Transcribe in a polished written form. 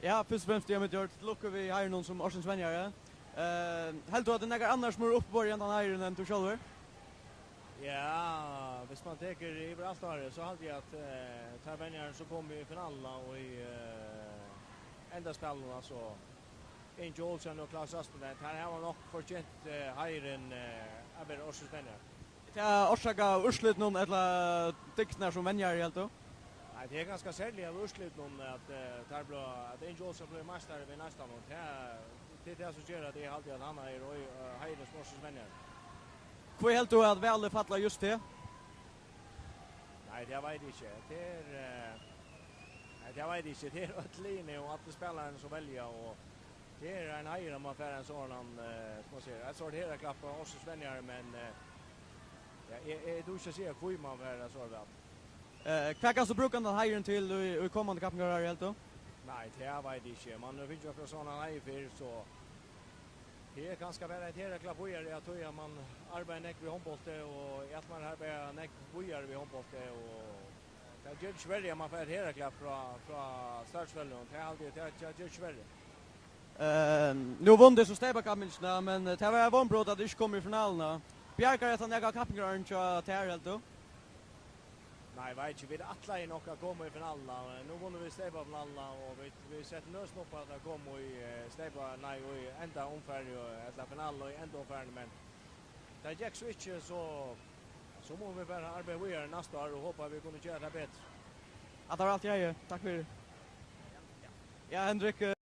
Ja, först och främst det med gjort luckar vi här någon som Arsens vänjare. Helt då att det några annars mer upp på den här än du själv. Ja, hvis man teker över allt här så hade jag att tar vänjaren så kommer i finalen och i enda spelen så Angel Olsen och Klaus Aspen här har man nog förtjänt höjren över Arsens vänjare. Ja, orsaka urslut någon eller tycknar som vänjare helt då. Nej, det är ganska särskilt av urslut någon att tar bra att Angel Olsen blir mästare vid nästa någon. Det är det som gör att det är alltid att han är höjren som Arsens vänjare. Vad helt då att väl fattar just det? Nej, det vet jag inte. Det vet jag inte. Det är ett linje och att spelaren som väljer och det är en höjre man får en sådan som man ser. Jag såg det här klapp på oss svenjar men jag tror inte säga hur man får så väl. Vad kan så bruka den höjren till i kommande kappningar här helt då? Nej, det vet jag inte. Man finns ju för såna höjre för så det är ganska väl ett här klapp bojar jag tror att man arbetar näck vid handbollte och att man arbetar näck bojar vid handbollte och det gör Sverige man får här klapp från startfältet och det är alltid det gör Sverige. Nu vann det så stäba kappningarna men det var vanbrott att det inte kom i finalen. Bjärkar att han äga kappningar inte att här helt då? Nej, vet inte. Vi är alla i några kommer i finalen. Nu vann vi stäba finalen och vi sätter lös på att det kommer i stäba nej och ända omfärd eller finalen och ända omfärd men det gick så inte så må vi bara arbeta vidare nästa år och hoppas vi kunna göra det bättre. Att det var allt jag. Tack för det. Ja, Henrik